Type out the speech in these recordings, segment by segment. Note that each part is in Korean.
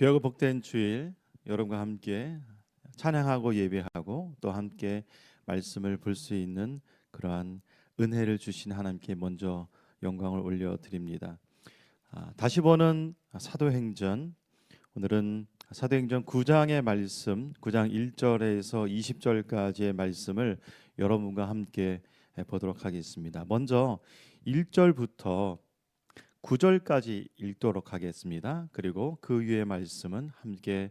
귀하고 복된 주일 여러분과 함께 찬양하고 예배하고 또 함께 말씀을 볼 수 있는 그러한 은혜를 주신 하나님께 먼저 영광을 올려드립니다. 다시 보는 사도행전, 오늘은 사도행전 9장의 말씀, 9장 1절에서 20절까지의 말씀을 여러분과 함께 보도록 하겠습니다. 먼저 1절부터 9절까지 읽도록 하겠습니다. 그리고 그 위의 말씀은 함께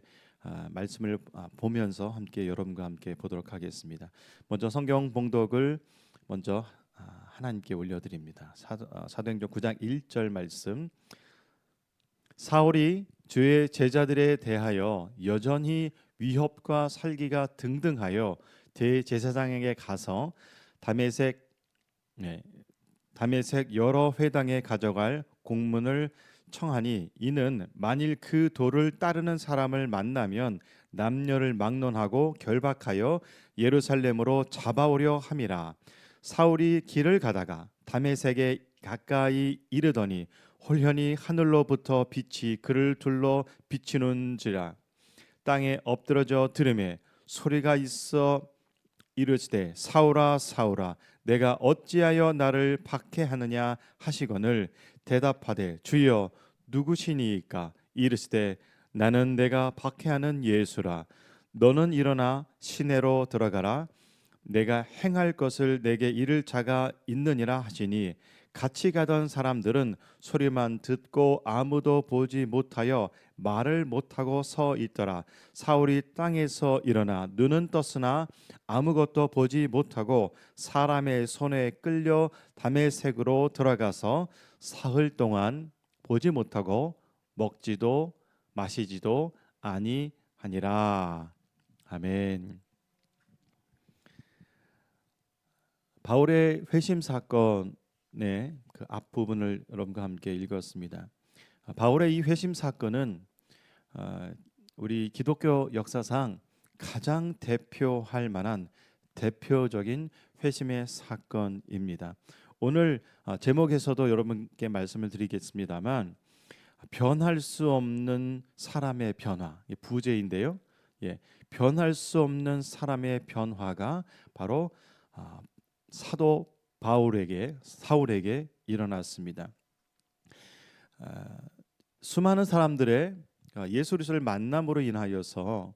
말씀을 보면서 함께 여러분과 함께 보도록 하겠습니다. 먼저 성경 봉독을 먼저 하나님께 올려드립니다. 사도행전 9장 1절 말씀. 사울이 주의 제자들에 대하여 여전히 위협과 살기가 등등하여 대제사장에게 가서 다메섹 여러 회당에 가져갈 공문을 청하니 이는 만일 그 도를 따르는 사람을 만나면 남녀를 막론하고 결박하여 예루살렘으로 잡아오려 함이라. 사울이 길을 가다가 다메섹에 가까이 이르더니 홀현히 하늘로부터 빛이 그를 둘러 비치는지라. 땅에 엎드러져 들으매 소리가 있어 이르시되 사울아 사울아 내가 어찌하여 나를 박해하느냐 하시거늘 대답하되 주여 누구시니이까. 이르시되 나는 내가 박해하는 예수라. 너는 일어나 시내로 들어가라. 내가 행할 것을 내게 이를 자가 있느니라 하시니 같이 가던 사람들은 소리만 듣고 아무도 보지 못하여 말을 못하고 서 있더라. 사울이 땅에서 일어나 눈은 떴으나 아무것도 보지 못하고 사람의 손에 끌려 다메섹으로 들어가서 사흘 동안 보지 못하고 먹지도 마시지도 아니하니라. 아멘. 바울의 회심 사건의 그 앞부분을 여러분과 함께 읽었습니다. 바울의 이 회심 사건은 우리 기독교 역사상 가장 대표할 만한 대표적인 회심의 사건입니다. 오늘 제목에서도 여러분께 말씀을 드리겠습니다만 변할 수 없는 사람의 변화, 부제인데요. 변할 수 없는 사람의 변화가 바로 사도 사울에게 일어났습니다. 수많은 사람들의 예수 그리스도를 만남으로 인하여서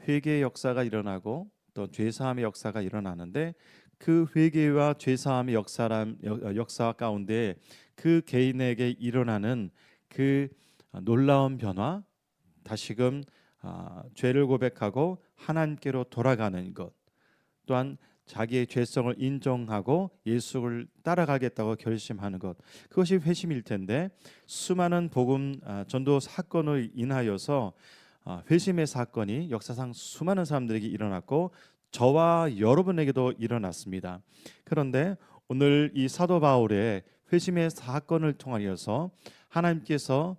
회개의 역사가 일어나고 또 죄사함의 역사가 일어나는데 그 회개와 죄사함의 역사 가운데 그 개인에게 일어나는 그 놀라운 변화, 다시금 죄를 고백하고 하나님께로 돌아가는 것, 또한 자기의 죄성을 인정하고 예수를 따라가겠다고 결심하는 것, 그것이 회심일 텐데 수많은 복음 전도 사건을 인하여서 회심의 사건이 역사상 수많은 사람들에게 일어났고 저와 여러분에게도 일어났습니다. 그런데 오늘 이 사도 바울의 회심의 사건을 통하여서 하나님께서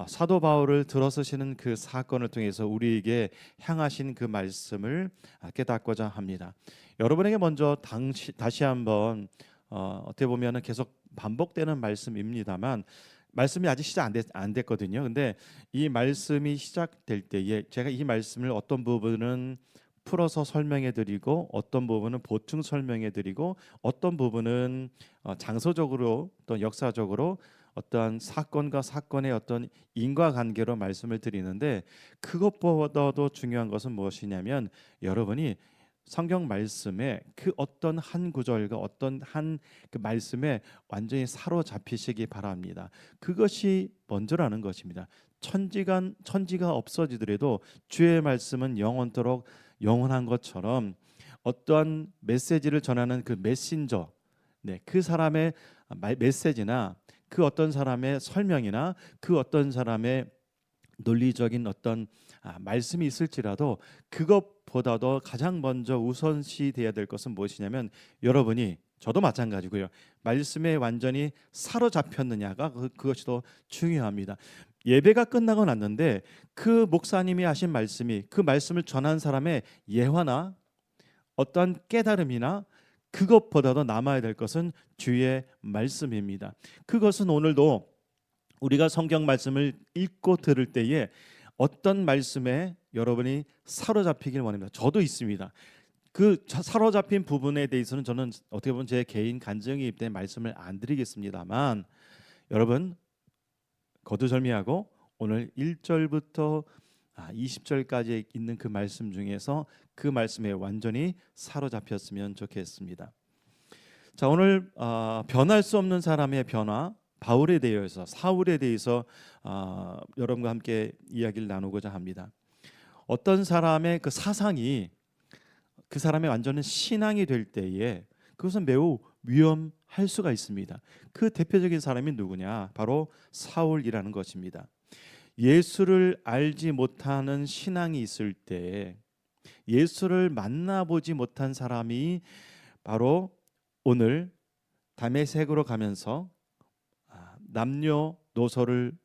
사도 바울을 들어서시는 그 사건을 통해서 우리에게 향하신 그 말씀을 깨닫고자 합니다. 여러분에게 먼저 다시 한번 어떻게 보면 계속 반복되는 말씀입니다만 말씀이 아직 시작 안 됐거든요. 근데 이 말씀이 시작될 때에 제가 이 말씀을 어떤 부분은 풀어서 설명해드리고 어떤 부분은 보충 설명해드리고 어떤 부분은 장소적으로 또 역사적으로 어떠한 사건과 사건의 어떤 인과관계로 말씀을 드리는데 그것보다도 중요한 것은 무엇이냐면 여러분이 성경 말씀에 그 어떤 한 구절과 어떤 한 그 말씀에 완전히 사로잡히시기 바랍니다. 그것이 먼저라는 것입니다. 천지가 없어지더라도 주의 말씀은 영원토록 영원한 것처럼 어떠한 메시지를 전하는 그 메신저, 그 사람의 메시지나 그 어떤 사람의 설명이나 그 어떤 사람의 논리적인 어떤 말씀이 있을지라도 그것보다도 가장 먼저 우선시 돼야 될 것은 무엇이냐면 여러분이 저도 마찬가지고요. 말씀에 완전히 사로잡혔느냐가 그것이 더 중요합니다. 예배가 끝나고 났는데 그 목사님이 하신 말씀이 그 말씀을 전한 사람의 예화나 어떤 깨달음이나 그것보다도 남아야 될 것은 주의 말씀입니다. 그것은 오늘도 우리가 성경 말씀을 읽고 들을 때에 어떤 말씀에 여러분이 사로잡히길 원합니다. 저도 있습니다. 그 사로잡힌 부분에 대해서는 저는 어떻게 보면 제 개인 간증이기 때문에 말씀을 안 드리겠습니다만, 여러분 거두절미하고 오늘 1절부터 20절까지 있는 그 말씀 중에서 그 말씀에 완전히 사로잡혔으면 좋겠습니다. 자, 오늘 변할 수 없는 사람의 변화, 바울에 대해서, 사울에 대해서 여러분과 함께 이야기를 나누고자 합니다. 어떤 사람의 그 사상이 그 사람의 완전한 신앙이 될 때에 그것은 매우 위험할 수가 있습니다. 그 대표적인 사람이 누구냐? 바로 사울이라는 것입니다. 예수를 알지 못하는 신앙이 있을 때, 예수를 만나보지 못한 사람이 바로 오늘 다메섹으로 가면서 남녀노소를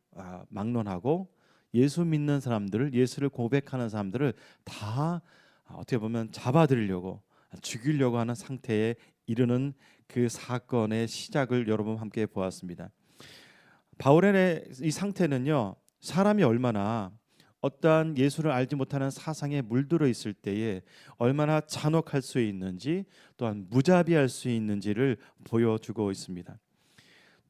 막론하고 예수 믿는 사람들을, 예수를 고백하는 사람들을 다 어떻게 보면 잡아들이려고, 죽이려고 하는 상태에 이르는 그 사건의 시작을 여러분 함께 보았습니다. 바울의 이 상태는요, 사람이 얼마나 어떠한 예수를 알지 못하는 사상에 물들어 있을 때에 얼마나 잔혹할 수 있는지, 또한 무자비할 수 있는지를 보여주고 있습니다.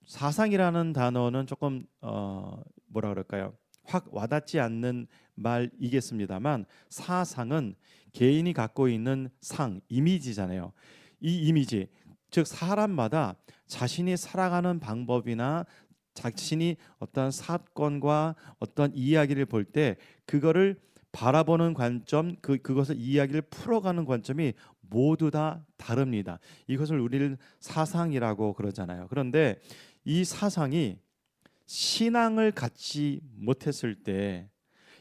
사상이라는 단어는 조금 뭐라 그럴까요? 확 와닿지 않는 말이겠습니다만, 사상은 개인이 갖고 있는 상, 이미지잖아요. 이 이미지, 즉 사람마다 자신이 살아가는 방법이나 자신이 어떤 사건과 어떤 이야기를 볼 때 그거를 바라보는 관점, 그것을 이야기를 풀어가는 관점이 모두 다 다릅니다. 이것을 우리는 사상이라고 그러잖아요. 그런데 이 사상이 신앙을 갖지 못했을 때,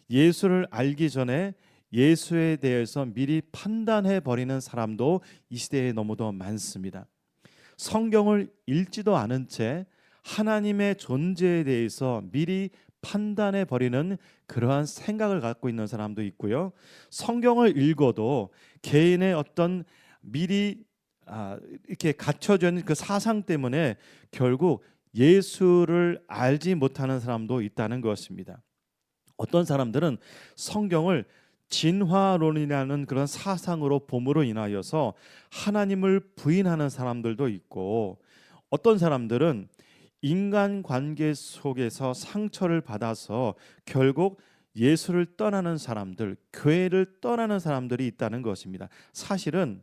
예수를 알기 전에 예수에 대해서 미리 판단해 버리는 사람도 이 시대에 너무도 많습니다. 성경을 읽지도 않은 채 하나님의 존재에 대해서 미리 판단해 버리는 그러한 생각을 갖고 있는 사람도 있고요. 성경을 읽어도 개인의 어떤 미리 이렇게 갖춰져 있는 그 사상 때문에 결국 예수를 알지 못하는 사람도 있다는 것입니다. 어떤 사람들은 성경을 진화론이라는 그런 사상으로 봄으로 인하여서 하나님을 부인하는 사람들도 있고, 어떤 사람들은 인간관계 속에서 상처를 받아서 결국 예수를 떠나는 사람들, 교회를 떠나는 사람들이 있다는 것입니다. 사실은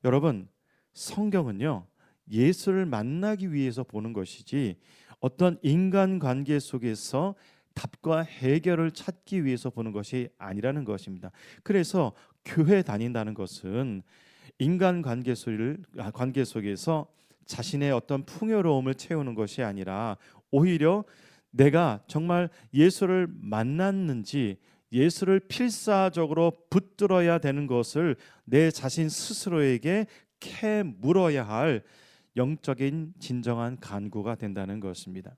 여러분, 성경은요, 예수를 만나기 위해서 보는 것이지 어떤 인간관계 속에서 답과 해결을 찾기 위해서 보는 것이 아니라는 것입니다. 그래서 교회 다닌다는 것은 인간관계 관계 속에서 자신의 어떤 풍요로움을 채우는 것이 아니라 오히려 내가 정말 예수를 만났는지, 예수를 필사적으로 붙들어야 되는 것을 내 자신 스스로에게 캐 물어야 할 영적인 진정한 간구가 된다는 것입니다.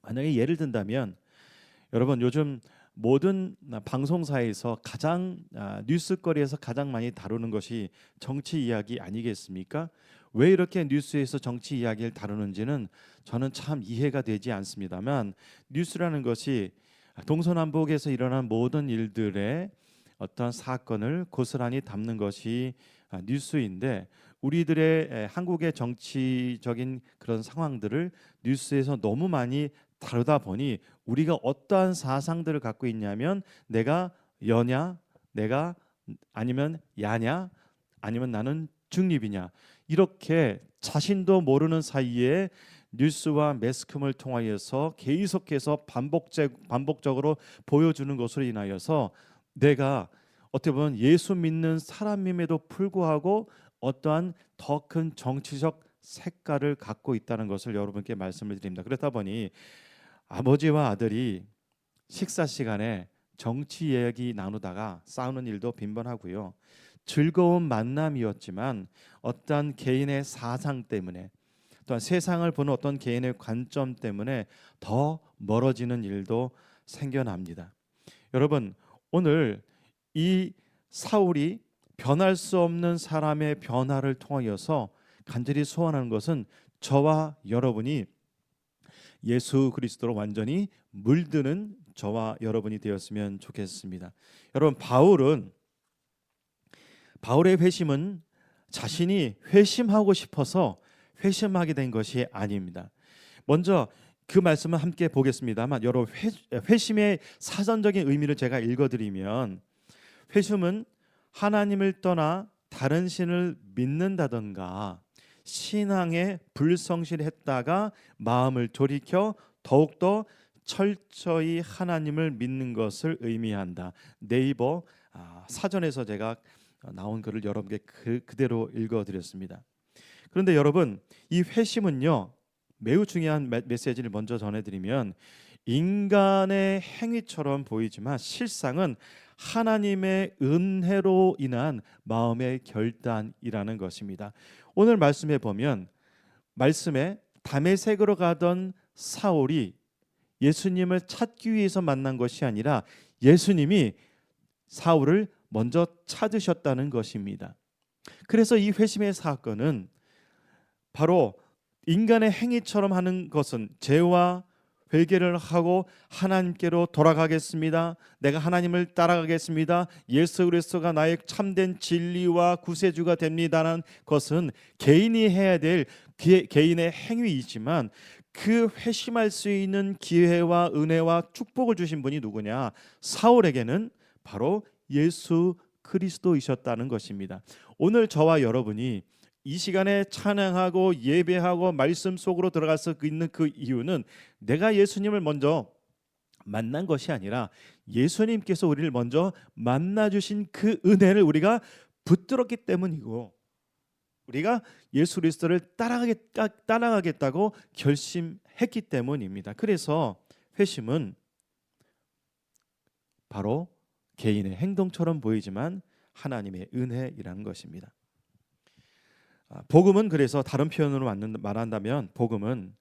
만약에 예를 든다면, 여러분 요즘 모든 방송사에서 가장 뉴스거리에서 가장 많이 다루는 것이 정치 이야기 아니겠습니까? 왜 이렇게 뉴스에서 정치 이야기를 다루는지는 저는 참 이해가 되지 않습니다만, 뉴스라는 것이 동서남북에서 일어난 모든 일들의 어떤 사건을 고스란히 담는 것이 뉴스인데, 우리들의 한국의 정치적인 그런 상황들을 뉴스에서 너무 많이 다루다 보니 우리가 어떠한 사상들을 갖고 있냐면, 내가 여냐, 내가 아니면 야냐, 아니면 나는 중립이냐, 이렇게 자신도 모르는 사이에 뉴스와 매스컴을 통하여서 계속해서 반복적으로 보여주는 것으로 인하여서 내가 어떻게 보면 예수 믿는 사람임에도 불구하고 어떠한 더 큰 정치적 색깔을 갖고 있다는 것을 여러분께 말씀을 드립니다. 그렇다 보니 아버지와 아들이 식사 시간에 정치 이야기 나누다가 싸우는 일도 빈번하고요. 즐거운 만남이었지만 어떤 개인의 사상 때문에, 또한 세상을 보는 어떤 개인의 관점 때문에 더 멀어지는 일도 생겨납니다. 여러분, 오늘 이 사울이 변할 수 없는 사람의 변화를 통하여서 간절히 소원하는 것은 저와 여러분이 예수 그리스도로 완전히 물드는 저와 여러분이 되었으면 좋겠습니다. 여러분, 바울의 회심은 자신이 회심하고 싶어서 회심하게 된 것이 아닙니다. 먼저 그 말씀을 함께 보겠습니다만, 여러분, 회심의 사전적인 의미를 제가 읽어드리면, 회심은 하나님을 떠나 다른 신을 믿는다던가 신앙에 불성실했다가 마음을 돌이켜 더욱더 철저히 하나님을 믿는 것을 의미한다. 네이버 사전에서 제가 나온 글을 여러분께 그대로 읽어드렸습니다. 그런데 여러분, 이 회심은요, 매우 중요한 메시지를 먼저 전해드리면, 인간의 행위처럼 보이지만 실상은 하나님의 은혜로 인한 마음의 결단이라는 것입니다. 오늘 말씀에 보면, 말씀에 다메섹으로 가던 사울이 예수님을 찾기 위해서 만난 것이 아니라 예수님이 사울을 먼저 찾으셨다는 것입니다. 그래서 이 회심의 사건은 바로 인간의 행위처럼 하는 것은, 죄와 회개를 하고 하나님께로 돌아가겠습니다, 내가 하나님을 따라가겠습니다, 예수 그리스도가 나의 참된 진리와 구세주가 됩니다라는 것은 개인이 해야 될 개인의 행위이지만, 그 회심할 수 있는 기회와 은혜와 축복을 주신 분이 누구냐? 사울에게는 바로 예수 그리스도이셨다는 것입니다. 오늘 저와 여러분이 이 시간에 찬양하고 예배하고 말씀 속으로 들어가서 있는 그 이유는, 내가 예수님을 먼저 만난 것이 아니라 예수님께서 우리를 먼저 만나주신 그 은혜를 우리가 붙들었기 때문이고, 우리가 예수 그리스도를 따라가겠다고 결심했기 때문입니다. 그래서 회심은 바로 개인의 행동처럼 보이지만 하나님의 은혜이라는 것입니다. 복음은, 그래서 다른 표현으로 말한다면 복음은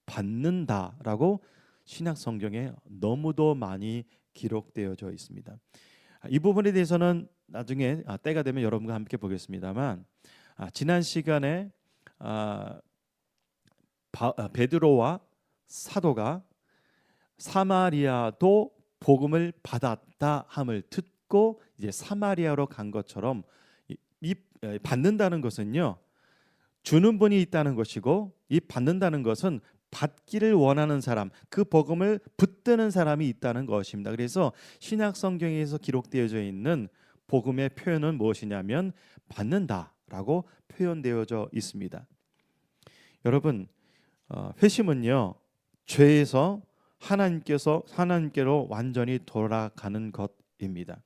받는다라고 신약 성경에 너무도 많이 기록되어져 있습니다. 이 부분에 대해서는 나중에 때가 되면 여러분과 함께 보겠습니다만, 지난 시간에 베드로와 사도가 사마리아도 복음을 받았다 함을 듣고 이제 사마리아로 간 것처럼, 이 받는다는 것은요, 주는 분이 있다는 것이고, 이 받는다는 것은 받기를 원하는 사람, 그 복음을 붙드는 사람이 있다는 것입니다. 그래서 신약 성경에서 기록되어져 있는 복음의 표현은 무엇이냐면 받는다라고 표현되어져 있습니다. 여러분, 회심은요, 죄에서 하나님께로 완전히 돌아가는 것입니다.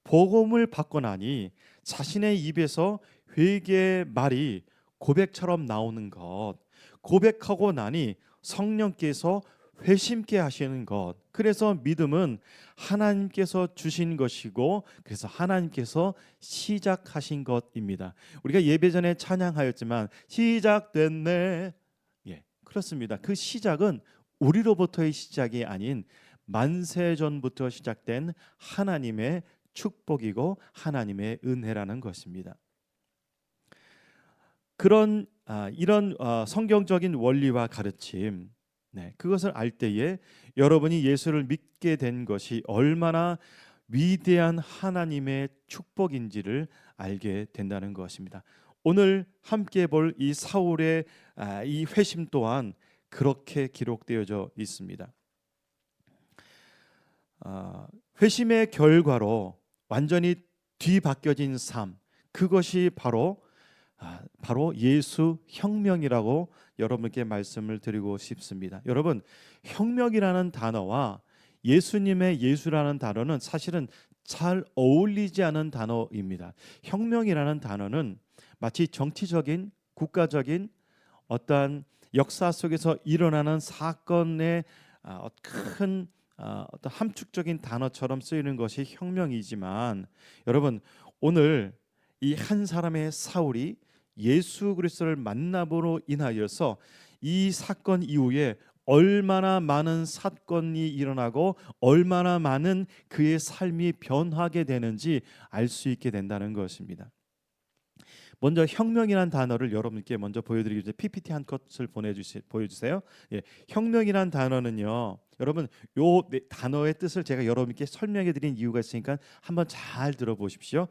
복음을 받고 나니 자신의 입에서 회개의 말이 고백처럼 나오는 것, 고백하고 나니 성령께서 회심케 하시는 것. 그래서 믿음은 하나님께서 주신 것이고, 그래서 하나님께서 시작하신 것입니다. 우리가 예배 전에 찬양하였지만 시작됐네. 예, 그렇습니다. 그 시작은 우리로부터의 시작이 아닌 만세 전부터 시작된 하나님의 축복이고 하나님의 은혜라는 것입니다. 이런 성경적인 원리와 가르침, 그것을 알 때에 여러분이 예수를 믿게 된 것이 얼마나 위대한 하나님의 축복인지를 알게 된다는 것입니다. 오늘 함께 볼 이 사울의 이 회심 또한 그렇게 기록되어져 있습니다. 회심의 결과로 완전히 뒤바뀌어진 삶, 그것이 바로 예수 혁명이라고 여러분께 말씀을 드리고 싶습니다. 여러분, 혁명이라는 단어와 예수님의 예수라는 단어는 사실은 잘 어울리지 않은 단어입니다. 혁명이라는 단어는 마치 정치적인, 국가적인 어떤 역사 속에서 일어나는 사건의 큰 어떤 함축적인 단어처럼 쓰이는 것이 혁명이지만, 여러분, 오늘 이 한 사람의 사울이 예수 그리스도를 만남으로 인하여서 이 사건 이후에 얼마나 많은 사건이 일어나고 얼마나 많은 그의 삶이 변하게 되는지 알 수 있게 된다는 것입니다. 먼저 혁명이라는 단어를 여러분께 먼저 보여드리기 전에 PPT 한 컷을 보여주세요. 예, 혁명이라는 단어는요, 여러분 요 단어의 뜻을 제가 여러분께 설명해 드린 이유가 있으니까 한번 잘 들어보십시오.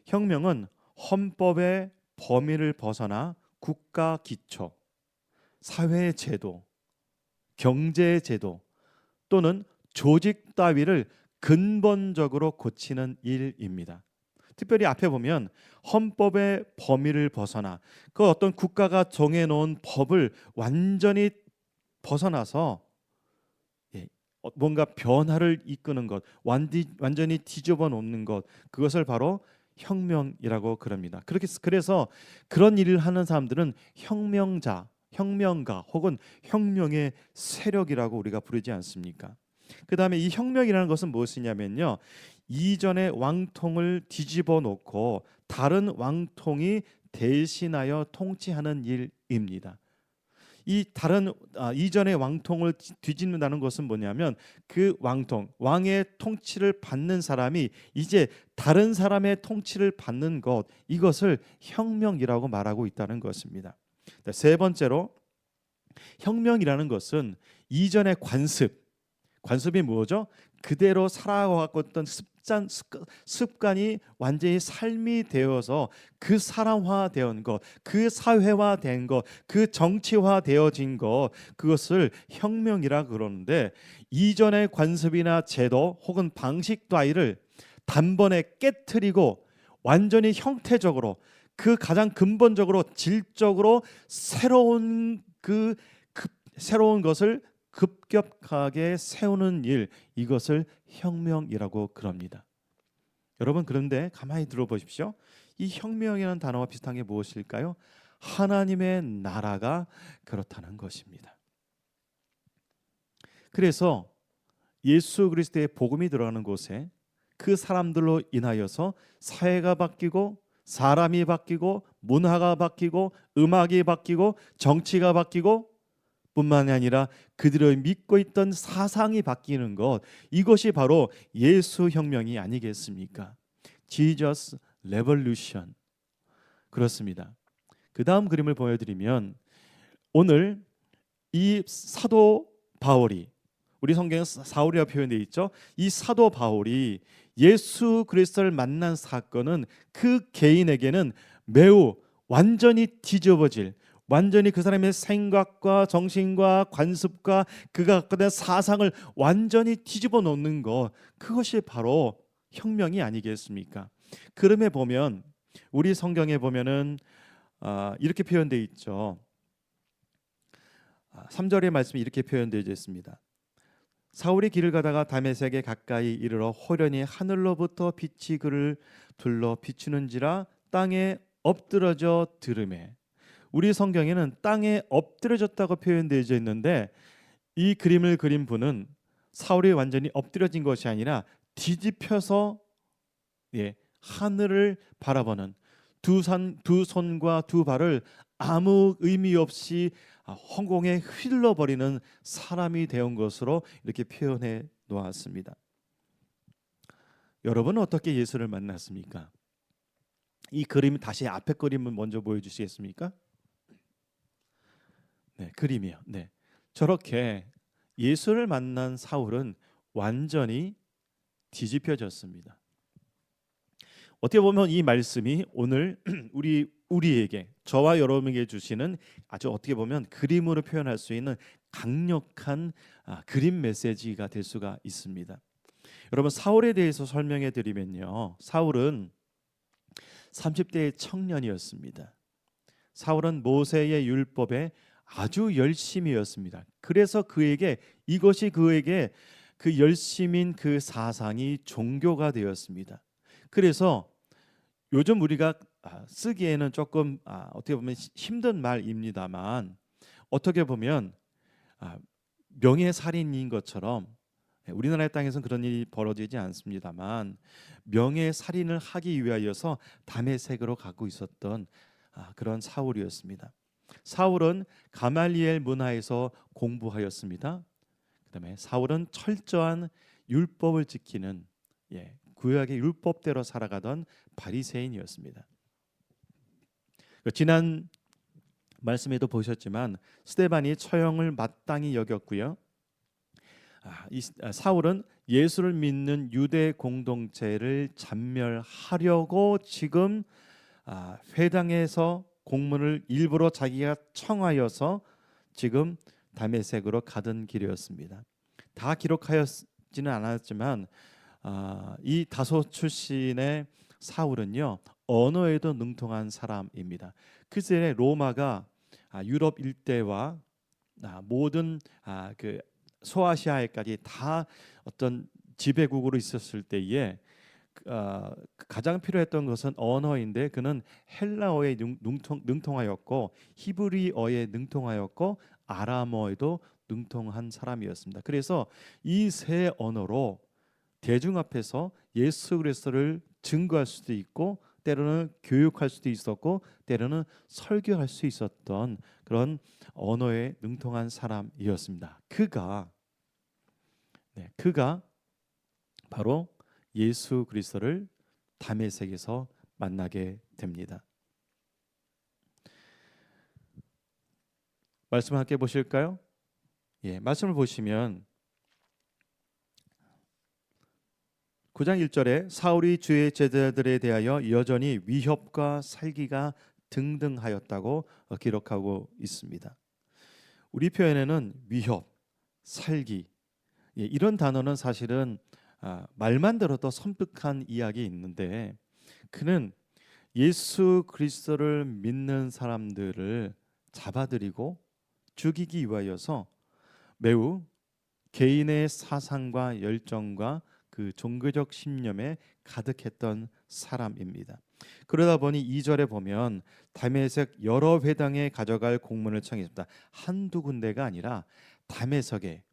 혁명은 헌법의 범위를 벗어나 국가 기초, 사회 제도, 경제 제도 또는 조직 따위를 근본적으로 고치는 일입니다. 특별히 앞에 보면 헌법의 범위를 벗어나 그 어떤 국가가 정해놓은 법을 완전히 벗어나서 뭔가 변화를 이끄는 것, 완전히 뒤집어 놓는 것, 그것을 바로 혁명이라고 그럽니다. 그래서 그런 일을 하는 사람들은 혁명자, 혁명가 혹은 혁명의 세력이라고 우리가 부르지 않습니까? 그 다음에 이 혁명이라는 것은 무엇이냐면요, 이전의 왕통을 뒤집어 놓고 다른 왕통이 대신하여 통치하는 일입니다. 이 다른 이전의 왕통을 뒤집는다는 것은 뭐냐면 그 왕의 통치를 받는 사람이 이제 다른 사람의 통치를 받는 것, 이것을 혁명이라고 말하고 있다는 것입니다. 세 번째로, 혁명이라는 것은 이전의 관습이 뭐죠? 그대로 살아왔고 어떤 습관이 완전히 삶이 되어서 그 사람화된 것, 그 사회화된 것, 그 정치화되어진 것, 그것을 혁명이라 그러는데, 이전의 관습이나 제도 혹은 방식 따위를 단번에 깨트리고 완전히 형태적으로 그 가장 근본적으로 질적으로 새로운 것을 급격하게 세우는 일, 이것을 혁명이라고 그럽니다. 여러분, 그런데 가만히 들어보십시오. 이 혁명이라는 단어와 비슷한 게 무엇일까요? 하나님의 나라가 그렇다는 것입니다. 그래서 예수 그리스도의 복음이 들어가는 곳에 그 사람들로 인하여서 사회가 바뀌고 사람이 바뀌고 문화가 바뀌고 음악이 바뀌고 정치가 바뀌고 뿐만이 아니라 그들의 믿고 있던 사상이 바뀌는 것, 이것이 바로 예수 혁명이 아니겠습니까? Jesus Revolution. 그렇습니다. 그 다음 그림을 보여드리면, 오늘 이 사도 바울이, 우리 성경에 사울이라고 표현되어 있죠. 이 사도 바울이 예수 그리스도를 만난 사건은 그 개인에게는 매우 완전히 뒤집어질, 완전히 그 사람의 생각과 정신과 관습과 그가 갖고 있는 사상을 완전히 뒤집어 놓는 것, 그것이 바로 혁명이 아니겠습니까? 그럼에 보면, 우리 성경에 보면은 이렇게 표현되어 있죠. 3절의 말씀이 이렇게 표현되어 있습니다. 사울이 길을 가다가 다메섹에 가까이 이르러 호련히 하늘로부터 빛이 그를 둘러 비추는지라 땅에 엎드러져 들으매. 우리 성경에는 땅에 엎드려졌다고 표현되어 있는데, 이 그림을 그린 분은 사울이 완전히 엎드려진 것이 아니라 뒤집혀서 하늘을 바라보는, 두 손과 두 발을 아무 의미 없이 허공에 휘둘러버리는 사람이 되온 것으로 이렇게 표현해 놓았습니다. 여러분은 어떻게 예수를 만났습니까? 이 그림, 다시 앞에 그림을 먼저 보여주시겠습니까? 네, 그림이요. 네, 저렇게 예수를 만난 사울은 완전히 뒤집혀졌습니다. 어떻게 보면 이 말씀이 오늘 우리에게, 저와 여러분에게 주시는 아주 어떻게 보면 그림으로 표현할 수 있는 강력한 그림 메시지가 될 수가 있습니다. 여러분, 사울에 대해서 설명해 드리면요, 사울은 30대의 청년이었습니다. 사울은 모세의 율법에 아주 열심이었습니다. 그래서 이것이 그에게 그 열심인 그 사상이 종교가 되었습니다. 그래서 요즘 우리가 쓰기에는 조금 어떻게 보면 힘든 말입니다만, 어떻게 보면 명예살인인 것처럼, 우리나라의 땅에서는 그런 일이 벌어지지 않습니다만, 명예살인을 하기 위하여서 다메섹으로 가고 있었던 그런 사울이었습니다. 사울은 가말리엘 문화에서 공부하였습니다. 그다음에 사울은 철저한 율법을 지키는 구약의 율법대로 살아가던 바리새인이었습니다. 지난 말씀에도 보셨지만 스데반이 처형을 마땅히 여겼고요. 사울은 예수를 믿는 유대 공동체를 잔멸하려고 지금 회당에서 공문을 일부러 자기가 청하여서 지금 다메섹으로 가던 길이었습니다. 다 기록하였지는 않았지만 이 다소 출신의 사울은요, 언어에도 능통한 사람입니다. 그 시절에 로마가 유럽 일대와 모든 그 소아시아에까지 다 어떤 지배국으로 있었을 때에 가장 필요했던 것은 언어인데 그는 헬라어에 능통하였고 히브리어에 능통하였고 아람어에도 능통한 사람이었습니다. 그래서 이 세 언어로 대중 앞에서 예수 그리스도를 증거할 수도 있고 때로는 교육할 수도 있었고 때로는 설교할 수 있었던 그런 언어에 능통한 사람이었습니다. 그가 바로 예수 그리스도를 다메섹에서 만나게 됩니다. 말씀을 함께 보실까요? 말씀을 보시면 9장 1절에 사울이 주의 제자들에 대하여 여전히 위협과 살기가 등등하였다고 기록하고 있습니다. 우리 표현에는 위협, 살기 이런 단어는 사실은 말만 들어도 섬뜩한 이야기 있는데 그는 예수 그리스도를 믿는 사람들을 잡아들이고 죽이기 위하여서 매우 개인의 사상과 열정과 그 종교적 신념에 가득했던 사람입니다. 그러다 보니 2절에 보면 다메섹 여러 회당에 가져갈 공문을 청했습니다. 한두 군데가 아니라 다메섹에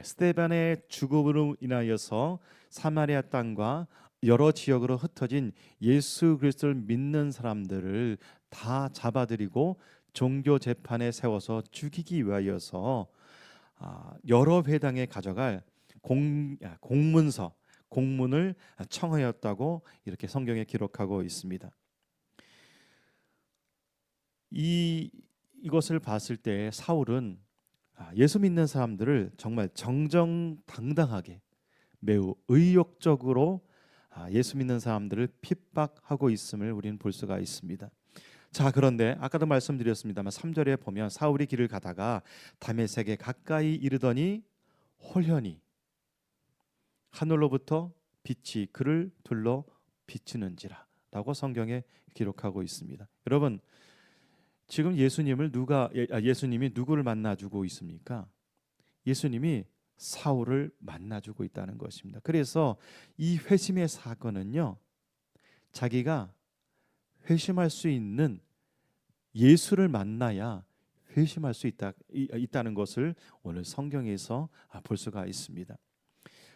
스데반의 죽음으로 인하여서 사마리아 땅과 여러 지역으로 흩어진 예수 그리스도를 믿는 사람들을 다 잡아들이고 종교 재판에 세워서 죽이기 위하여서 여러 회당에 가져갈 공문을 청하였다고 이렇게 성경에 기록하고 있습니다. 이것을 봤을 때 사울은 예수 믿는 사람들을 정말 정정당당하게 매우 의욕적으로 예수 믿는 사람들을 핍박하고 있음을 우리는 볼 수가 있습니다. 자, 그런데 아까도 말씀드렸습니다만 3절에 보면 사울이 길을 가다가 다메섹에 가까이 이르더니 홀현히 하늘로부터 빛이 그를 둘러 비추는지라 라고 성경에 기록하고 있습니다. 여러분, 지금 예수님이 누구를 만나주고 있습니까? 예수님이 사울을 만나주고 있다는 것입니다. 그래서 이 회심의 사건은요, 자기가 회심할 수 있는 예수를 만나야 회심할 수 있다는 것을 오늘 성경에서 볼 수가 있습니다.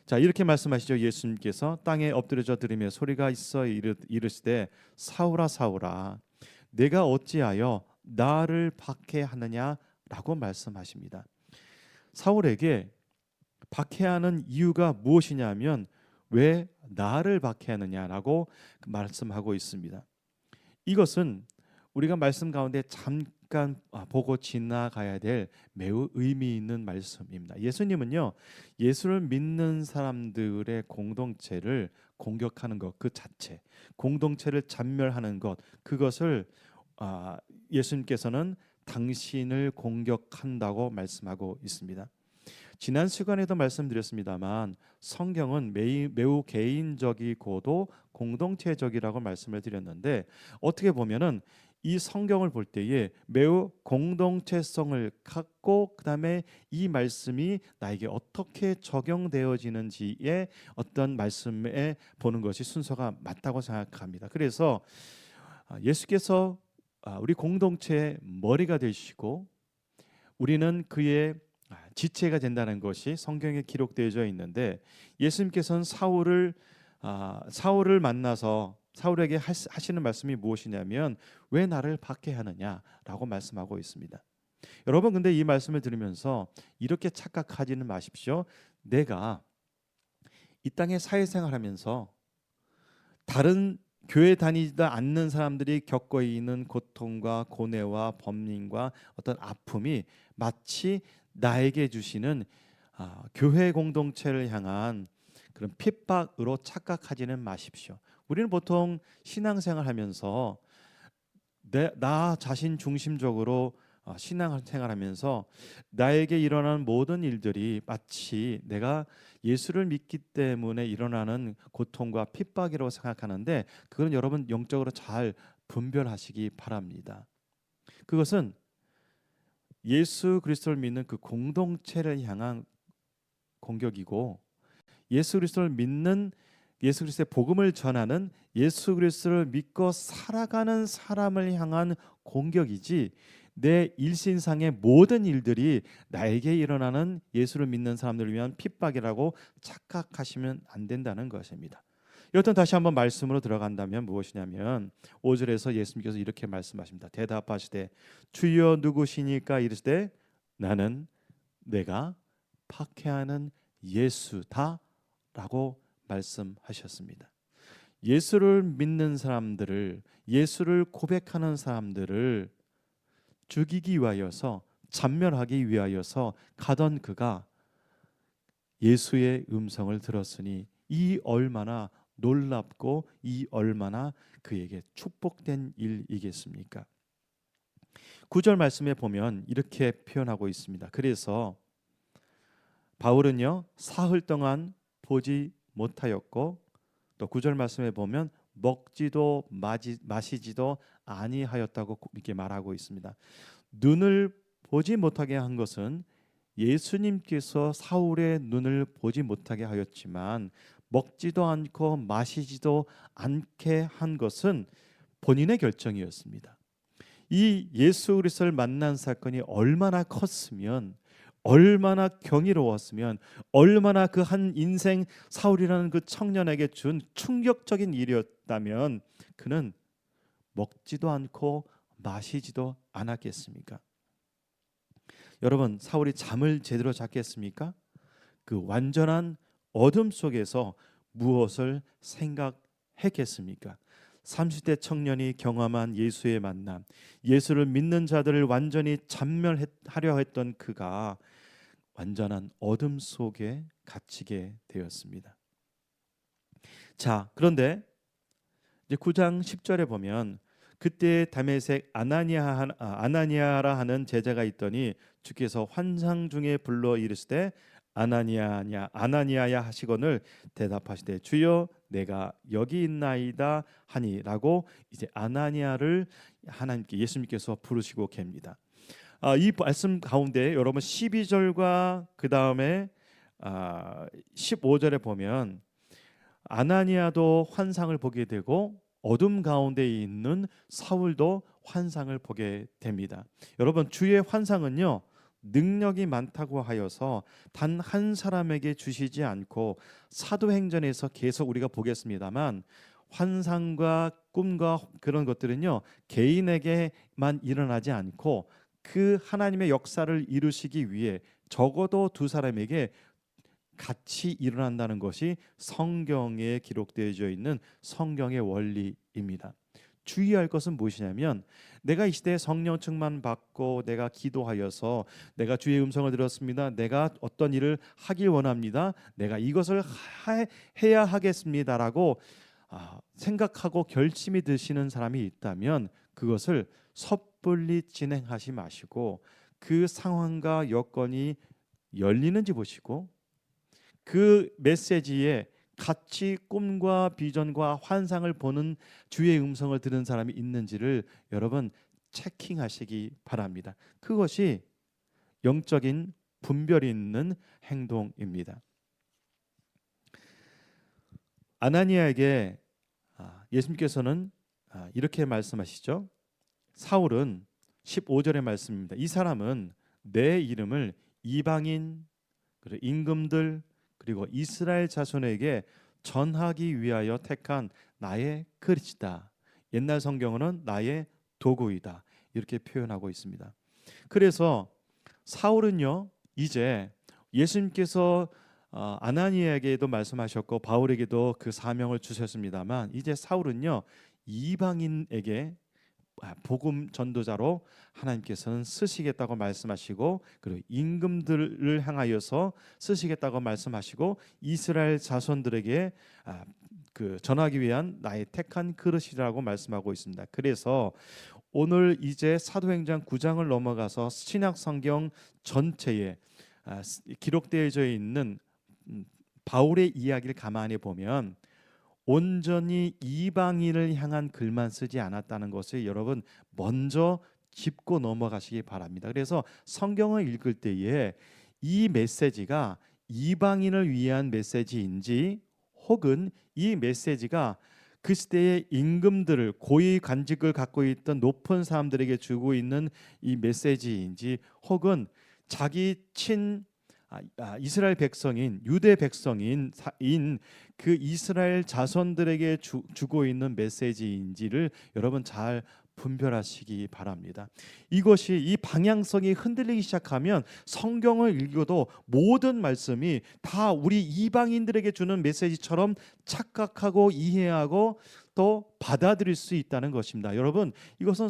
자, 이렇게 말씀하시죠. 예수님께서 땅에 엎드려져 들으며 소리가 있어 이르시되 사울아 사울아 내가 어찌하여 나를 박해하느냐라고 말씀하십니다. 사울에게 박해하는 이유가 무엇이냐면 왜 나를 박해하느냐라고 말씀하고 있습니다. 이것은 우리가 말씀 가운데 잠깐 보고 지나가야 될 매우 의미 있는 말씀입니다. 예수님은요, 예수를 믿는 사람들의 공동체를 공격하는 것 그 자체, 공동체를 잔멸하는 것 그것을 예수님께서는 당신을 공격한다고 말씀하고 있습니다. 지난 시간에도 말씀드렸습니다만 성경은 매우 개인적이고도 공동체적이라고 말씀을 드렸는데 어떻게 보면은 이 성경을 볼 때에 매우 공동체성을 갖고 그다음에 이 말씀이 나에게 어떻게 적용되어지는지에 어떤 말씀에 보는 것이 순서가 맞다고 생각합니다. 그래서 예수께서 우리 공동체의 머리가 되시고 우리는 그의 지체가 된다는 것이 성경에 기록되어져 있는데 예수님께서는 사울을 만나서 사울에게 하시는 말씀이 무엇이냐면 왜 나를 박해하느냐라고 말씀하고 있습니다. 여러분 근데 이 말씀을 들으면서 이렇게 착각하지는 마십시오. 내가 이 땅에 사회생활하면서 다른 교회 다니지 않는 사람들이 겪고 있는 고통과 고뇌와 범민과 어떤 아픔이 마치 나에게 주시는 교회 공동체를 향한 그런 핍박으로 착각하지는 마십시오. 우리는 보통 신앙생활하면서 나 자신 중심적으로 신앙생활하면서 나에게 일어나는 모든 일들이 마치 내가 예수를 믿기 때문에 일어나는 고통과 핍박이라고 생각하는데, 그건 여러분 영적으로 잘 분별하시기 바랍니다. 그것은 예수 그리스도를 믿는 그 공동체를 향한 공격이고, 예수 그리스도를 믿는, 예수 그리스도의 복음을 전하는, 예수 그리스도를 믿고 살아가는 사람을 향한 공격이지, 내 일신상의 모든 일들이 나에게 일어나는 예수를 믿는 사람들을 위한 핍박이라고 착각하시면 안 된다는 것입니다. 여튼 다시 한번 말씀으로 들어간다면 무엇이냐면 5절에서 예수님께서 이렇게 말씀하십니다. 대답하시되 주여 누구시니까 이르시되 나는 내가 박해하는 예수다라고 말씀하셨습니다. 예수를 믿는 사람들을, 예수를 고백하는 사람들을 죽이기 위하여서, 잔멸하기 위하여서 가던 그가 예수의 음성을 들었으니 이 얼마나 놀랍고 이 얼마나 그에게 축복된 일이겠습니까? 9절 말씀에 보면 이렇게 표현하고 있습니다. 그래서 바울은요, 사흘 동안 보지 못하였고, 또 9절 말씀에 보면 먹지도 마시지도 아니하였다고 이렇게 말하고 있습니다. 눈을 보지 못하게 한 것은 예수님께서 사울의 눈을 보지 못하게 하였지만, 먹지도 않고 마시지도 않게 한 것은 본인의 결정이었습니다. 이 예수 그리스도를 만난 사건이 얼마나 컸으면, 얼마나 경이로웠으면, 얼마나 그 한 인생 사울이라는 그 청년에게 준 충격적인 일이었다면 그는 먹지도 않고 마시지도 않았겠습니까? 여러분, 사울이 잠을 제대로 잤겠습니까? 그 완전한 어둠 속에서 무엇을 생각했겠습니까? 30대 청년이 경험한 예수의 만남, 예수를 믿는 자들을 완전히 잔멸하려 했던 그가 완전한 어둠 속에 갇히게 되었습니다. 자, 그런데 이제 9장 10절에 보면 그때 다메섹 아나니아라 하는 제자가 있더니 주께서 환상 중에 불러 이르시되 아나니아냐 아나니아야 하시거늘 대답하시되 주여 내가 여기 있나이다 하니라고 이제 아나니아를 하나님께 예수님께서 부르시고 깹니다. 이 말씀 가운데 여러분 12절과 그 다음에 15절에 보면 아나니아도 환상을 보게 되고 어둠 가운데 있는 사울도 환상을 보게 됩니다. 여러분, 주의 환상은요, 능력이 많다고 하여서 단 한 사람에게 주시지 않고, 사도행전에서 계속 우리가 보겠습니다만 환상과 꿈과 그런 것들은요 개인에게만 일어나지 않고 그 하나님의 역사를 이루시기 위해 적어도 두 사람에게 같이 일어난다는 것이 성경에 기록되어져 있는 성경의 원리입니다. 주의할 것은 무엇이냐면, 내가 이 시대에 성령 충만 받고 내가 기도하여서 내가 주의 음성을 들었습니다, 내가 어떤 일을 하길 원합니다, 내가 이것을 해야 하겠습니다라고 생각하고 결심이 드시는 사람이 있다면 그것을 섣불리 진행하지 마시고 그 상황과 여건이 열리는지 보시고 그 메시지에 같이 꿈과 비전과 환상을 보는 주의 음성을 들은 사람이 있는지를 여러분 체킹하시기 바랍니다. 그것이 영적인 분별이 있는 행동입니다. 아나니아에게 예수님께서는 이렇게 말씀하시죠. 사울은 15절의 말씀입니다. 이 사람은 내 이름을 이방인, 그리고 임금들, 그리고 이스라엘 자손에게 전하기 위하여 택한 나의 그릇이다. 옛날 성경은 나의 도구이다. 이렇게 표현하고 있습니다. 그래서 사울은요 이제 예수님께서 아나니에게도 말씀하셨고 바울에게도 그 사명을 주셨습니다만 이제 사울은요 이방인에게 복음 전도자로 하나님께서는 쓰시겠다고 말씀하시고 그리고 임금들을 향하여서 쓰시겠다고 말씀하시고 이스라엘 자손들에게 그 전하기 위한 나의 택한 그릇이라고 말씀하고 있습니다. 그래서 오늘 이제 사도행전 9장을 넘어가서 신약 성경 전체에 기록되어져 있는 바울의 이야기를 가만히 보면 온전히 이방인을 향한 글만 쓰지 않았다는 것을 여러분 먼저 짚고 넘어가시기 바랍니다. 그래서 성경을 읽을 때에 이 메시지가 이방인을 위한 메시지인지 혹은 이 메시지가 그 시대의 임금들을 고위 관직을 갖고 있던 높은 사람들에게 주고 있는 이 메시지인지 혹은 자기 이스라엘 백성인 유대 백성인 그 이스라엘 자손들에게 주고 있는 메시지인지를 여러분 잘 분별하시기 바랍니다. 이것이 이 방향성이 흔들리기 시작하면 성경을 읽어도 모든 말씀이 다 우리 이방인들에게 주는 메시지처럼 착각하고 이해하고 또 받아들일 수 있다는 것입니다. 여러분 이것은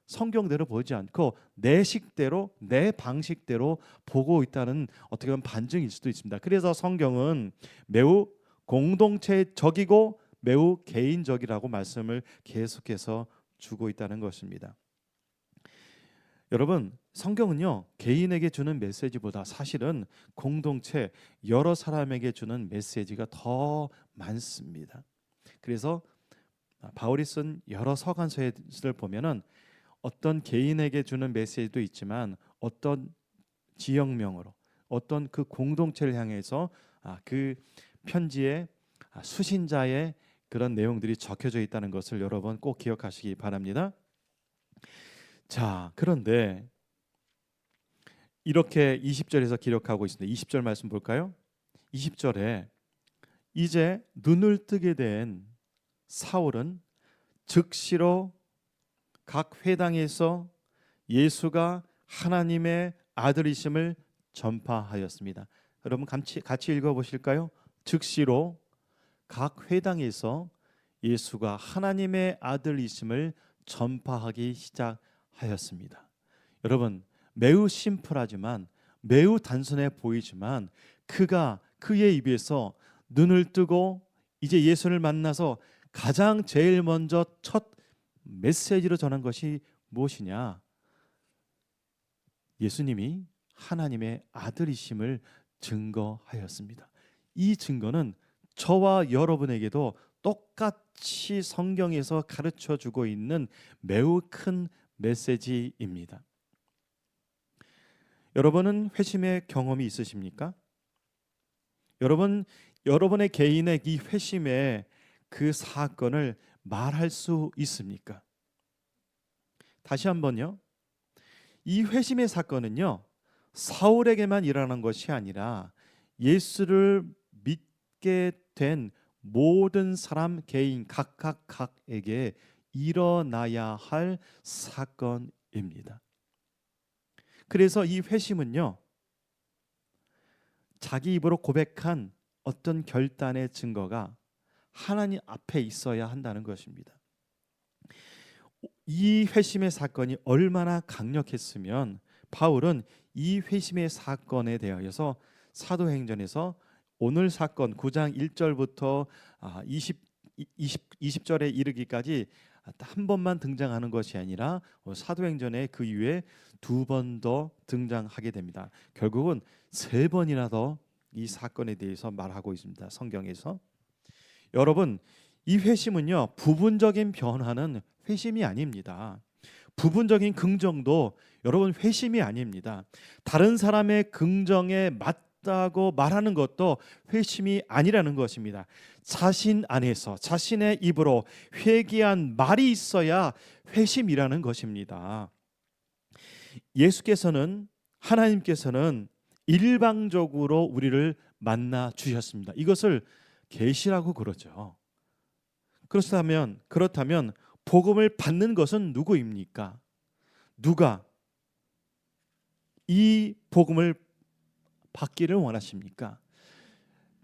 성경대로 보지 않고 내 식대로 내 방식대로 보고 있다는 어떻게 보면 반증일 수도 있습니다. 그래서 성경은 매우 공동체적이고 매우 개인적이라고 말씀을 계속해서 주고 있다는 것입니다. 여러분 성경은요 개인에게 주는 메시지보다 사실은 공동체 여러 사람에게 주는 메시지가 더 많습니다. 그래서 바울이 쓴 여러 서간서를 보면은 어떤 개인에게 주는 메시지도 있지만 어떤 지역명으로 어떤 그 공동체를 향해서 그 편지에 수신자의 그런 내용들이 적혀져 있다는 것을 여러분 꼭 기억하시기 바랍니다. 자, 그런데 이렇게 20절에서 기록하고 있습니다. 20절 말씀 볼까요? 20절에 이제 눈을 뜨게 된 사울은 즉시로 각 회당에서 예수가 하나님의 아들이심을 전파하였습니다. 여러분 같이 읽어보실까요? 즉시로 각 회당에서 예수가 하나님의 아들이심을 전파하기 시작하였습니다. 여러분 매우 심플하지만 매우 단순해 보이지만 그의 입에서 눈을 뜨고 이제 예수를 만나서 가장 제일 먼저 첫 메시지로 전한 것이 무엇이냐? 예수님이 하나님의 아들이심을 증거하였습니다. 이 증거는 저와 여러분에게도 똑같이 성경에서 가르쳐 주고 있는 매우 큰 메시지입니다. 여러분은 회심의 경험이 있으십니까? 여러분의 개인의 이 회심의 그 사건을 말할 수 있습니까? 다시 한번요. 이 회심의 사건은요. 사울에게만 일어난 것이 아니라 예수를 믿게 된 모든 사람 개인 각에게 일어나야 할 사건입니다. 그래서 이 회심은요. 자기 입으로 고백한 어떤 결단의 증거가 하나님 앞에 있어야 한다는 것입니다. 이 회심의 사건이 얼마나 강력했으면 바울은 이 회심의 사건에 대하여서 사도행전에서 오늘 사건 9장 1절부터 20절에 이르기까지 한 번만 등장하는 것이 아니라 사도행전에 그 이후에 두 번 더 등장하게 됩니다. 결국은 세 번이나 더 이 사건에 대해서 말하고 있습니다. 성경에서. 여러분 이 회심은요 부분적인 변화는 회심이 아닙니다. 부분적인 긍정도 여러분 회심이 아닙니다. 다른 사람의 긍정에 맞다고 말하는 것도 회심이 아니라는 것입니다. 자신 안에서 자신의 입으로 회개한 말이 있어야 회심이라는 것입니다. 하나님께서는 일방적으로 우리를 만나 주셨습니다. 이것을 계시라고 그러죠. 그렇다면 복음을 받는 것은 누구입니까? 누가 이 복음을 받기를 원하십니까?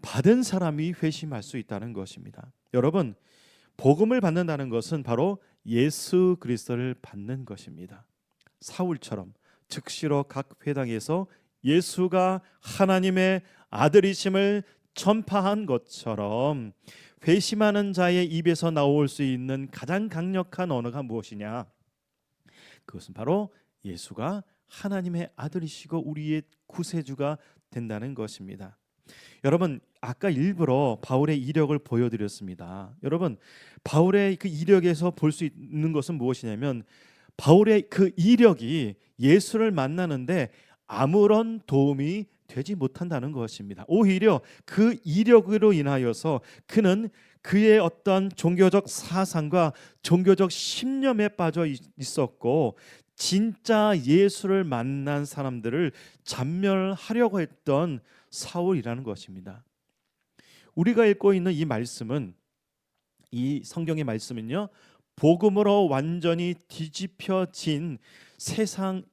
받은 사람이 회심할 수 있다는 것입니다. 여러분, 복음을 받는다는 것은 바로 예수 그리스도를 받는 것입니다. 사울처럼 즉시로 각 회당에서 예수가 하나님의 아들이심을 전파한 것처럼 회심하는 자의 입에서 나올 수 있는 가장 강력한 언어가 무엇이냐? 그것은 바로 예수가 하나님의 아들이시고 우리의 구세주가 된다는 것입니다. 여러분, 아까 일부러 바울의 이력을 보여드렸습니다. 여러분, 바울의 그 이력에서 볼 수 있는 것은 무엇이냐면 바울의 그 이력이 예수를 만나는데 아무런 도움이 되지 못한다는 것입니다. 오히려 그 이력으로 인하여서 그는 그의 어떤 종교적 사상과 종교적 신념에 빠져 있었고 진짜 예수를 만난 사람들을 잡멸하려고 했던 사울이라는 것입니다. 우리가 읽고 있는 이 말씀은, 이 성경의 말씀은요, 복음으로 완전히 뒤집혀진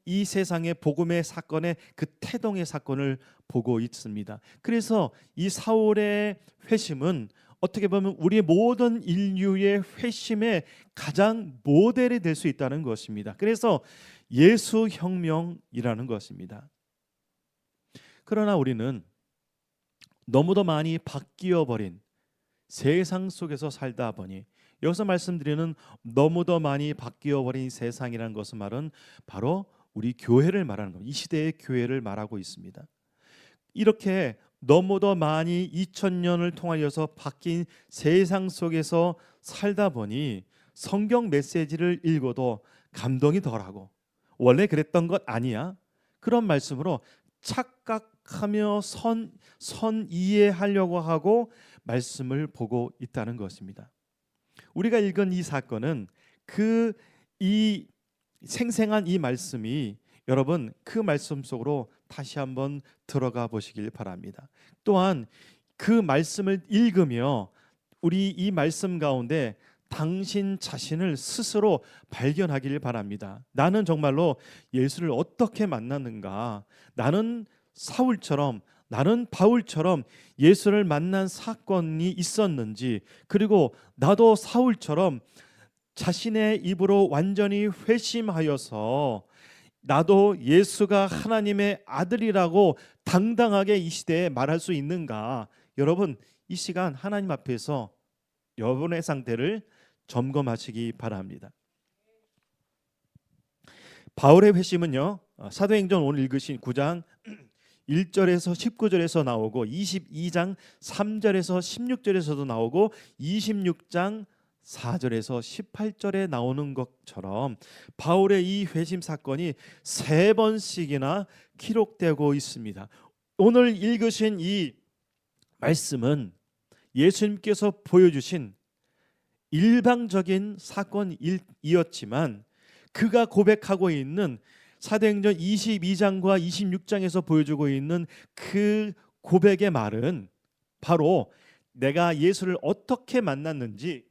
이 세상의 복음의 사건의 그 태동의 사건을 보고 있습니다. 그래서 이 사울의 회심은 어떻게 보면 우리 모든 인류의 회심의 가장 모델이 될 수 있다는 것입니다. 그래서 예수 혁명이라는 것입니다. 그러나 우리는 너무도 많이 바뀌어 버린 세상 속에서 살다 보니, 여기서 말씀드리는 너무도 많이 바뀌어 버린 세상이라는 것은 말은 바로 우리 교회를 말하는 겁니다. 이 시대의 교회를 말하고 있습니다. 이렇게 너무도 많이 2000년을 통하여서 바뀐 세상 속에서 살다 보니 성경 메시지를 읽어도 감동이 덜하고 원래 그랬던 것 아니야? 그런 말씀으로 착각하며 선 이해하려고 하고 말씀을 보고 있다는 것입니다. 우리가 읽은 이 사건은 이 생생한 이 말씀이 여러분 그 말씀 속으로 다시 한번 들어가 보시길 바랍니다. 또한 그 말씀을 읽으며 우리 이 말씀 가운데 당신 자신을 스스로 발견하길 바랍니다. 나는 정말로 예수를 어떻게 만났는가? 나는 사울처럼, 나는 바울처럼 예수를 만난 사건이 있었는지, 그리고 나도 사울처럼 자신의 입으로 완전히 회심하여서 나도 예수가 하나님의 아들이라고 당당하게 이 시대에 말할 수 있는가? 여러분, 이 시간 하나님 앞에서 여러분의 상태를 점검하시기 바랍니다. 바울의 회심은요, 사도행전 오늘 읽으신 9장 1절에서 19절에서 나오고 22장 3절에서 16절에서도 나오고 26장 4절에서 18절에 나오는 것처럼 바울의 이 회심 사건이 3번씩이나 기록되고 있습니다. 오늘 읽으신 이 말씀은 예수님께서 보여주신 일방적인 사건이었지만 그가 고백하고 있는 사도행전 22장과 26장에서 보여주고 있는 그 고백의 말은 바로 내가 예수를 어떻게 만났는지,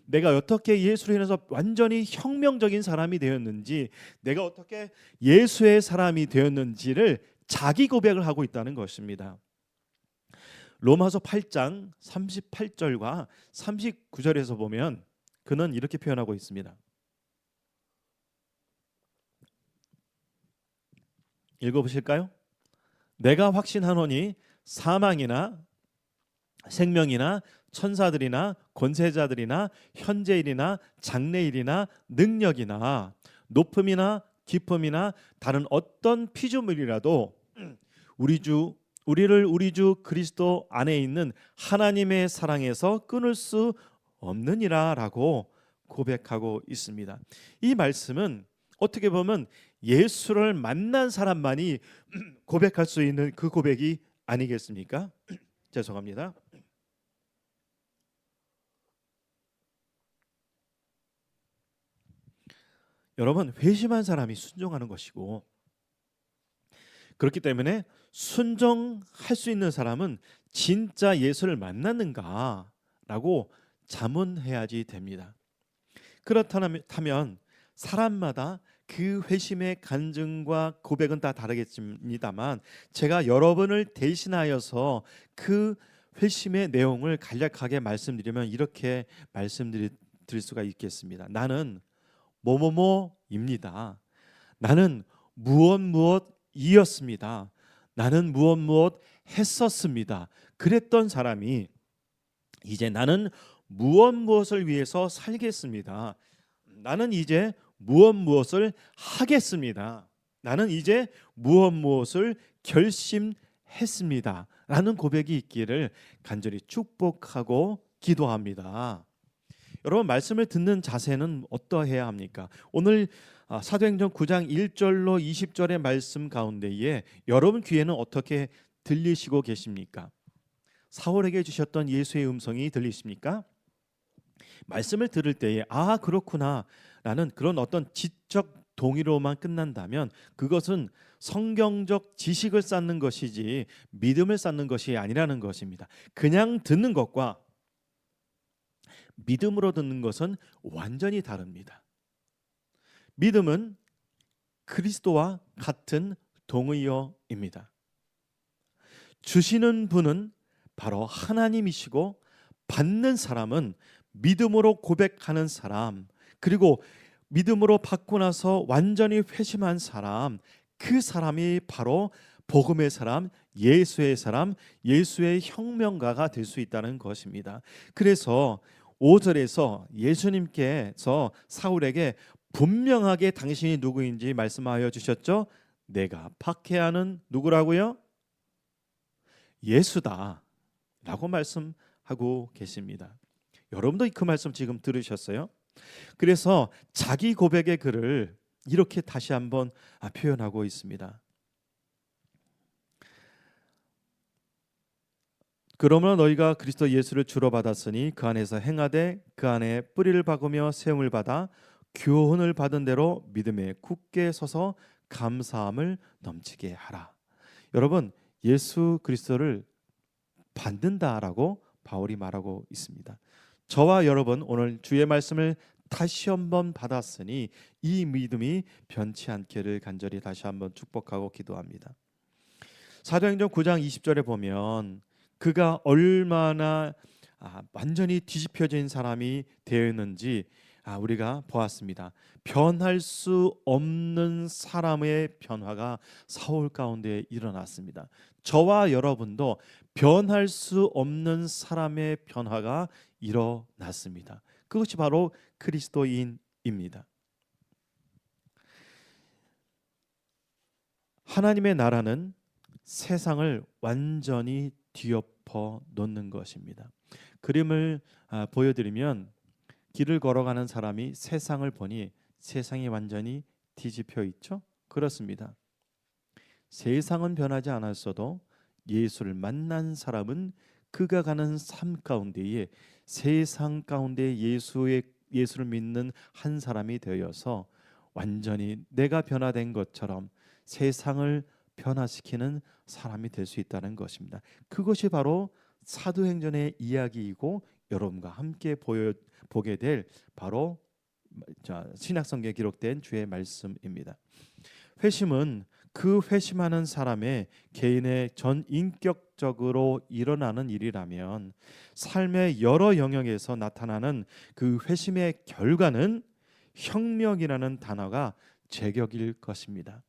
내가 어떻게 예수로 인해서 완전히 혁명적인 사람이 되었는지, 내가 어떻게 예수의 사람이 되었는지를 자기 고백을 하고 있다는 것입니다. 로마서 8장 38절과 39절에서 보면 그는 이렇게 표현하고 있습니다. 읽어보실까요? 내가 확신하노니 사망이나 생명이나 천사들이나 권세자들이나 현재일이나 장래일이나 능력이나 높음이나 깊음이나 다른 어떤 피조물이라도 우리를 우리 주 그리스도 안에 있는 하나님의 사랑에서 끊을 수 없느니라라고 고백하고 있습니다. 이 말씀은 어떻게 보면 예수를 만난 사람만이 고백할 수 있는 그 고백이 아니겠습니까? 죄송합니다. 여러분, 회심한 사람이 순종하는 것이고, 그렇기 때문에 순종할 수 있는 사람은 진짜 예수를 만났는가라고 자문해야지 됩니다. 그렇다면 사람마다 그 회심의 간증과 고백은 다 다르겠습니다만 제가 여러분을 대신하여서 그 회심의 내용을 간략하게 말씀드리면 이렇게 말씀드릴 수가 있겠습니다. 나는 뭐뭐뭐입니다. 나는 무엇무엇이었습니다. 나는 무엇무엇 했었습니다. 그랬던 사람이 이제 나는 무엇무엇을 위해서 살겠습니다. 나는 이제 무엇무엇을 하겠습니다. 나는 이제 무엇무엇을 결심했습니다. 라는 고백이 있기를 간절히 축복하고 기도합니다. 여러분, 말씀을 듣는 자세는 어떠해야 합니까? 오늘 사도행전 9장 1절로 20절의 말씀 가운데에 여러분 귀에는 어떻게 들리시고 계십니까? 사울에게 주셨던 예수의 음성이 들리십니까? 말씀을 들을 때에 아, 그렇구나 라는 그런 어떤 지적 동의로만 끝난다면 그것은 성경적 지식을 쌓는 것이지 믿음을 쌓는 것이 아니라는 것입니다. 그냥 듣는 것과 믿음으로 듣는 것은 완전히 다릅니다. 믿음은 그리스도와 같은 동의어입니다. 주시는 분은 바로 하나님이시고 받는 사람은 믿음으로 고백하는 사람, 그리고 믿음으로 받고 나서 완전히 회심한 사람, 그 사람이 바로 복음의 사람, 예수의 사람, 예수의 혁명가가 될 수 있다는 것입니다. 그래서 5절에서 예수님께서 사울에게 분명하게 당신이 누구인지 말씀하여 주셨죠. 내가 박해하는 누구라고요? 예수다 라고 말씀하고 계십니다. 여러분도 그 말씀 지금 들으셨어요? 그래서 자기 고백의 글을 이렇게 다시 한번 표현하고 있습니다. 그러므로 너희가 그리스도 예수를 주로 받았으니 그 안에서 행하되 그 안에 뿌리를 박으며 세움을 받아 교훈을 받은 대로 믿음에 굳게 서서 감사함을 넘치게 하라. 여러분, 예수 그리스도를 받는다라고 바울이 말하고 있습니다. 저와 여러분 오늘 주의 말씀을 다시 한번 받았으니 이 믿음이 변치 않기를 간절히 다시 한번 축복하고 기도합니다. 사도행전 9장 20절에 보면 그가 얼마나 완전히 뒤집혀진 사람이 되었는지 우리가 보았습니다. 변할 수 없는 사람의 변화가 사울 가운데 일어났습니다. 저와 여러분도 변할 수 없는 사람의 변화가 일어났습니다. 그것이 바로 그리스도인입니다. 하나님의 나라는 세상을 완전히 뒤엎어 놓는 것입니다. 그림을 보여드리면 길을 걸어가는 사람이 세상을 보니 세상이 완전히 뒤집혀 있죠? 그렇습니다. 세상은 변하지 않았어도 예수를 만난 사람은 그가 가는 삶 가운데에 세상 가운데 예수를 믿는 한 사람이 되어서 완전히 내가 변화된 것처럼 세상을 변화시키는 사람이 될 수 있다는 것입니다. 그것이 바로 사도행전의 이야기이고 여러분과 함께 보게 될 바로 신약성경에 기록된 주의 말씀입니다. 회심은 그 회심하는 사람의 개인의 전인격적으로 일어나는 일이라면 삶의 여러 영역에서 나타나는 그 회심의 결과는 혁명이라는 단어가 제격일 것입니다.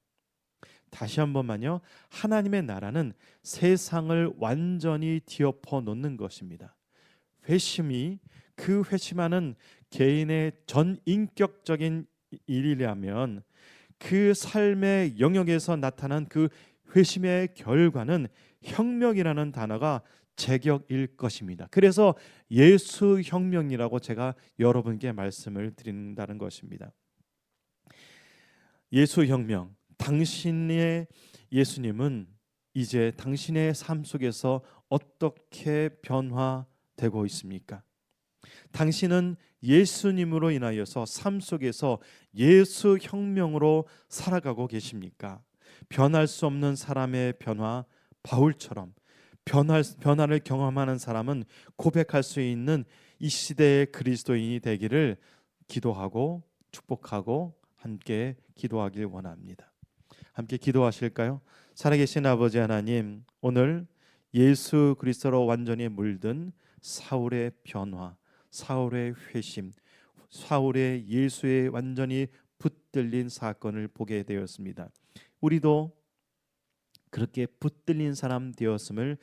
다시 한 번만요. 하나님의 나라는 세상을 완전히 뒤엎어 놓는 것입니다. 회심이 그 회심하는 개인의 전인격적인 일이라면 그 삶의 영역에서 나타난 그 회심의 결과는 혁명이라는 단어가 제격일 것입니다. 그래서 예수 혁명이라고 제가 여러분께 말씀을 드린다는 것입니다. 예수 혁명, 당신의 예수님은 이제 당신의 삶 속에서 어떻게 변화되고 있습니까? 당신은 예수님으로 인하여서 삶 속에서 예수 혁명으로 살아가고 계십니까? 변할 수 없는 사람의 변화, 바울처럼 변화를 경험하는 사람은 고백할 수 있는 이 시대의 그리스도인이 되기를 기도하고 축복하고 함께 기도하길 원합니다. 함께 기도하실까요? 살아계신 아버지 하나님, 오늘 예수 그리스도로 완전히 물든 사울의 변화, 사울의 회심, 사울의 예수에 완전히 붙들린 사건을 보게 되었습니다. 우리도 그렇게 붙들린 사람 되었음을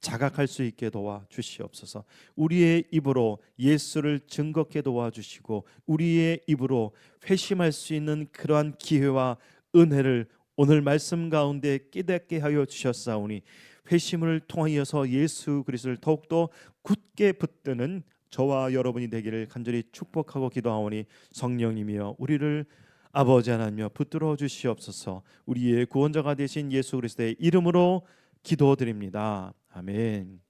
자각할 수 있게 도와 주시옵소서. 우리의 입으로 예수를 증거케 도와 주시고 우리의 입으로 회심할 수 있는 그러한 기회와 은혜를 오늘 말씀 가운데 깨닫게 하여 주셨사오니 회심을 통하여서 예수 그리스도를 더욱더 굳게 붙드는 저와 여러분이 되기를 간절히 축복하고 기도하오니 성령님이여 우리를 아버지 하나님여 붙들어 주시옵소서. 우리의 구원자가 되신 예수 그리스도의 이름으로 기도드립니다. 아멘.